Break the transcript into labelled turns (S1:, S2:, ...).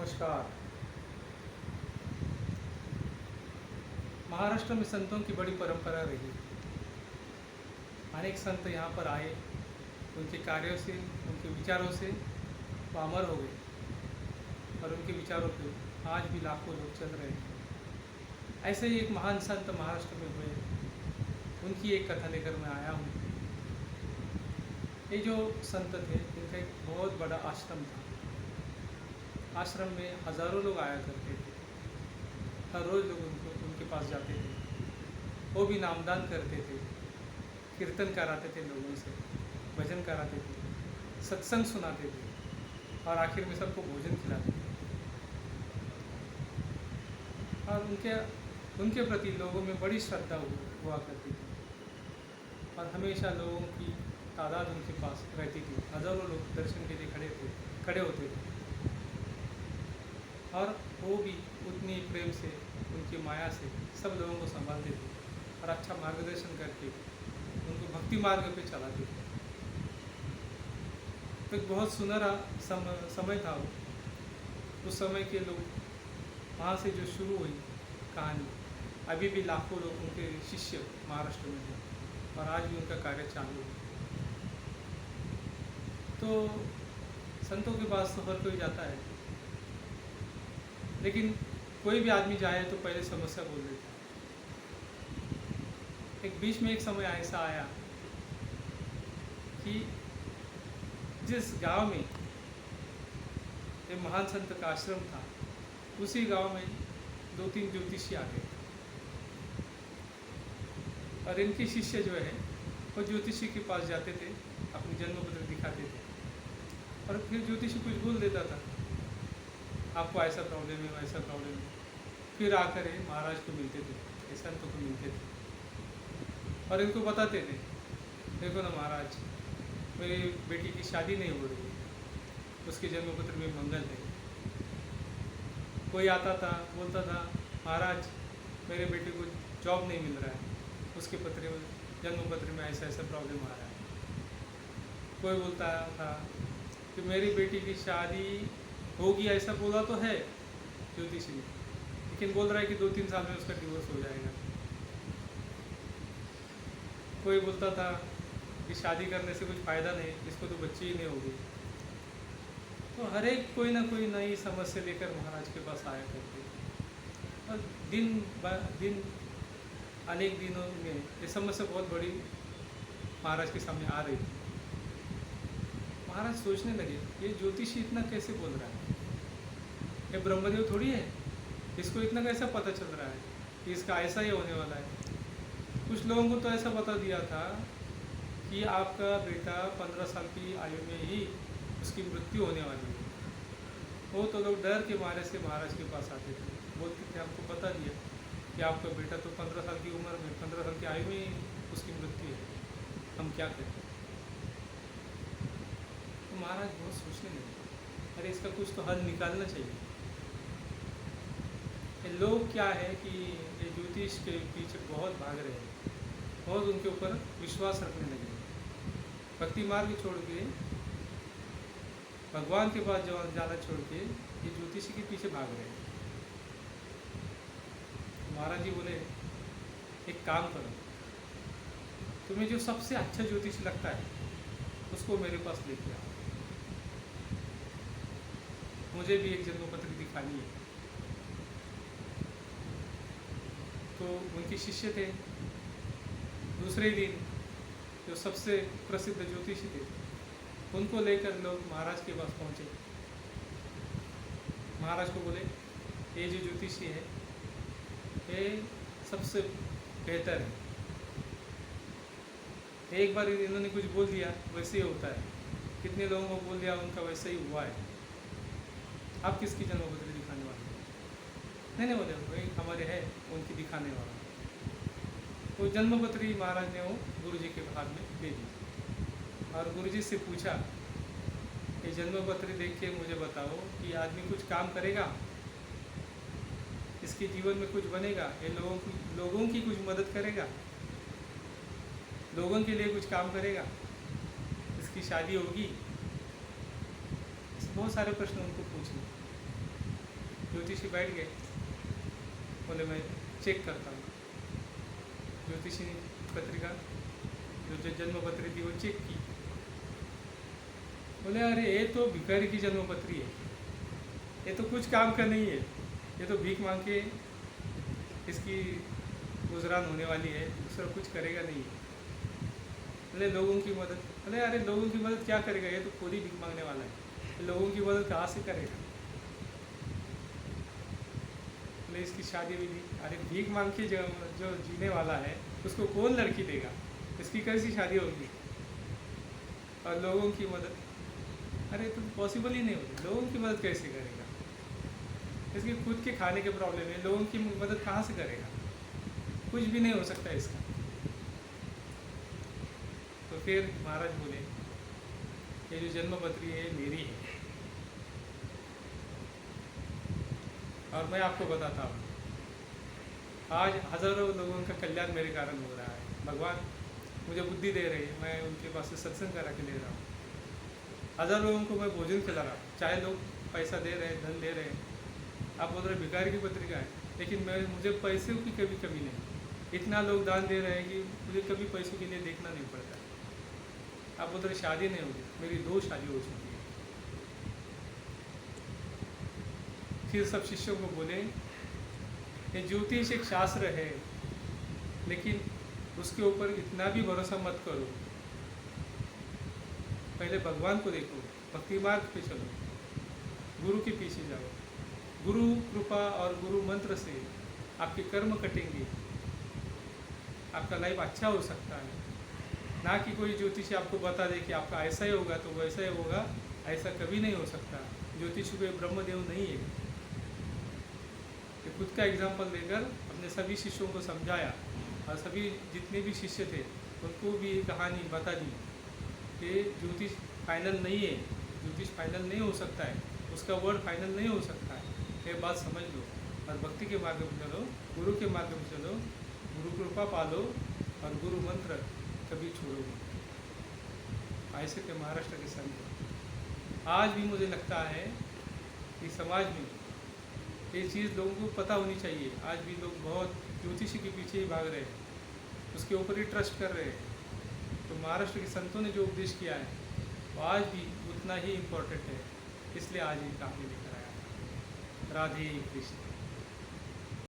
S1: नमस्कार। महाराष्ट्र में संतों की बड़ी परंपरा रही। अनेक संत यहाँ पर आए, उनके कार्यों से, उनके विचारों से वो अमर हो गए और उनके विचारों पे आज भी लाखों लोग चल रहे हैं। ऐसे ही एक महान संत महाराष्ट्र में हुए, उनकी एक कथा लेकर मैं आया हूँ। ये जो संत थे, इनका एक बहुत बड़ा आश्रम था। आश्रम में हज़ारों लोग आया करते थे। हर रोज़ लोग उनके पास जाते थे। वो भी नामदान करते थे, कीर्तन कराते थे लोगों से, भजन कराते थे, सत्संग सुनाते थे और आखिर में सबको भोजन खिलाते थे। और उनके प्रति लोगों में बड़ी श्रद्धा हुआ करती थी और हमेशा लोगों की तादाद उनके पास रहती थी। हज़ारों लोग दर्शन के लिए खड़े होते थे और वो भी उतनी प्रेम से, उनकी माया से सब लोगों को संभालते थे और अच्छा मार्गदर्शन करके उनको भक्ति मार्ग पे चलाते थे। तो एक बहुत सुनहरा समय था वो। उस समय के लोग, वहाँ से जो शुरू हुई कहानी, अभी भी लाखों लोग उनके शिष्य महाराष्ट्र में हैं और आज भी उनका कार्य चालू है। तो संतों के पास तो हर कोई जाता है, लेकिन कोई भी आदमी जाए तो पहले समस्या बोल देता है। एक बीच में एक समय ऐसा आया कि जिस गांव में एक महान संत का आश्रम था, उसी गांव में 2-3 ज्योतिषी आ गए और इनके शिष्य जो है वो ज्योतिषी के पास जाते थे, अपनी जन्मपत्र दिखाते थे और फिर ज्योतिषी कुछ बोल देता था, आपको ऐसा प्रॉब्लम है, वैसा प्रॉब्लम है। फिर आकर महाराज को मिलते थे, संतों को मिलते थे और इनको बताते थे, देखो ना महाराज, मेरी बेटी की शादी नहीं हो रही, उसके जन्मपत्र में मंगल है। कोई आता था, बोलता था, महाराज मेरे बेटे को जॉब नहीं मिल रहा है, उसके जन्मपत्र में ऐसा ऐसा प्रॉब्लम आ रहा है। कोई बोलता था कि मेरी बेटी की शादी होगी, ऐसा बोला तो है ज्योतिषी ने, लेकिन बोल रहा है कि 2-3 साल में उसका डिवोर्स हो जाएगा। कोई बोलता था कि शादी करने से कुछ फ़ायदा नहीं, इसको तो बच्चे ही नहीं होगी। तो हर एक कोई ना कोई नई समस्या लेकर महाराज के पास आया करते थे और दिन अनेक दिनों में ये समस्या बहुत बड़ी महाराज के सामने आ रही थी। महाराज सोचने लगे, ये ज्योतिषी इतना कैसे बोल रहा है, ये ब्रह्मदेव थोड़ी है, इसको इतना कैसा पता चल रहा है कि इसका ऐसा ही होने वाला है। कुछ लोगों को तो ऐसा बता दिया था कि आपका बेटा 15 साल की आयु में ही उसकी मृत्यु होने वाली है। वो तो लोग डर के मारे से महाराज के पास आते थे, बोलते थे, हमको बता दिया कि आपका बेटा तो 15 साल की उम्र में, 15 साल की आयु में ही उसकी मृत्यु है, हम क्या करें। तो महाराज बहुत सोचने लगे, अरे इसका कुछ तो हल निकालना चाहिए। ये लोग क्या है कि ये ज्योतिष के पीछे बहुत भाग रहे हैं, बहुत उनके ऊपर विश्वास रखने लगे, भक्ति मार्ग छोड़ के, भगवान के पास जाना छोड़ के ये ज्योतिषी के पीछे भाग रहे हैं। महाराज जी बोले, एक काम करो, तुम्हें जो सबसे अच्छा ज्योतिष लगता है उसको मेरे पास लेके आओ, मुझे भी एक जन्मपत्र दिखानी है। तो उनके शिष्य थे। दूसरे दिन जो सबसे प्रसिद्ध ज्योतिषी थे, उनको लेकर लोग महाराज के पास पहुँचे। महाराज को बोले, ये जो ज्योतिषी है ये सबसे बेहतर है, एक बार इन्होंने कुछ बोल दिया वैसे ही होता है, कितने लोगों को बोल दिया उनका वैसे ही हुआ है। आप किसकी जन्मपत्री दिखाने वाले हैं? नहीं बोले, वही हमारे है, उनकी दिखाने वाला। तो जन्मपत्री महाराज ने वो गुरुजी के हाथ में दे दी और गुरुजी से पूछा, ये जन्मपत्री देख के मुझे बताओ कि आदमी कुछ काम करेगा, इसके जीवन में कुछ बनेगा, ये लोगों की कुछ मदद करेगा, लोगों के लिए कुछ काम करेगा, इसकी शादी होगी। बहुत सारे प्रश्न उनको पूछे। ज्योतिषी बैठ गए, बोले मैं चेक करता हूँ। ज्योतिषी ने पत्रिका जो जन्म पत्री थी वो चेक की। बोले अरे ये तो भिखारी की जन्म पत्री है, ये तो कुछ काम का नहीं है, ये तो भीख मांग के इसकी गुजरान होने वाली है, दूसरा कुछ करेगा नहीं है। बोले लोगों की मदद, बोले अरे लोगों की मदद क्या करेगा, ये तो खुद ही भीख मांगने वाला है, लोगों की मदद कहाँ से करेगा। बोले इसकी शादी भी दी, अरे भीख मांग के जो जीने वाला है उसको कौन लड़की देगा, इसकी कैसी शादी होगी। और लोगों की मदद, अरे तो पॉसिबल ही नहीं होगी, लोगों की मदद कैसे करेगा, इसके खुद के खाने के प्रॉब्लम है, लोगों की मदद कहाँ से करेगा, कुछ भी नहीं हो सकता इसका। तो फिर महाराज बोले ये जो जन्मपत्री है मेरी है, और मैं आपको बताता हूँ आज हज़ारों लोगों का कल्याण मेरे कारण हो रहा है। भगवान मुझे बुद्धि दे रहे हैं, मैं उनके पास से सत्संग करा के ले रहा हूँ, हज़ारों लोगों को मैं भोजन खिला रहा हूँ, चाहे लोग पैसा दे रहे हैं, धन दे रहे हैं। आप बोल रहे भिखारी की पत्रिका है, लेकिन मुझे पैसों की कभी कमी नहीं, इतना लोग दान दे रहे हैं कि मुझे कभी पैसों के लिए देखना नहीं पड़ता। आप बोल रहे शादी नहीं होगी, मेरी 2 शादी हो चुकी है। फिर सब शिष्यों को बोले ये ज्योतिष एक शास्त्र है, लेकिन उसके ऊपर इतना भी भरोसा मत करो, पहले भगवान को देखो, भक्ति मार्ग पे चलो, गुरु के पीछे जाओ, गुरु कृपा और गुरु मंत्र से आपके कर्म कटेंगे, आपका लाइफ अच्छा हो सकता है। ना कि कोई ज्योतिषी आपको बता दे कि आपका ऐसा ही होगा तो वैसा ही होगा, ऐसा कभी नहीं हो सकता। ज्योतिषी कोई ब्रह्मदेव नहीं है। खुद का एग्जाम्पल देकर अपने सभी शिष्यों को समझाया, और सभी जितने भी शिष्य थे उनको भी ये कहानी बता दी कि ज्योतिष फाइनल नहीं है, ज्योतिष फाइनल नहीं हो सकता है, उसका वर्ड फाइनल नहीं हो सकता है, ये बात समझ लो और भक्ति के मार्ग में चलो, गुरु के मार्ग में चलो, गुरु कृपा पालो और गुरु मंत्र कभी छोड़ो नहीं। ऐसे के महाराष्ट्र के संत आज भी मुझे लगता है कि समाज में ये चीज़ लोगों को पता होनी चाहिए। आज भी लोग बहुत ज्योतिषी के पीछे ही भाग रहे हैं, उसके ऊपर ही ट्रस्ट कर रहे हैं। तो महाराष्ट्र के संतों ने जो उपदेश किया है वो आज भी उतना ही इम्पोर्टेंट है, इसलिए आज ये कहानी लेकर आया। राधे कृष्ण।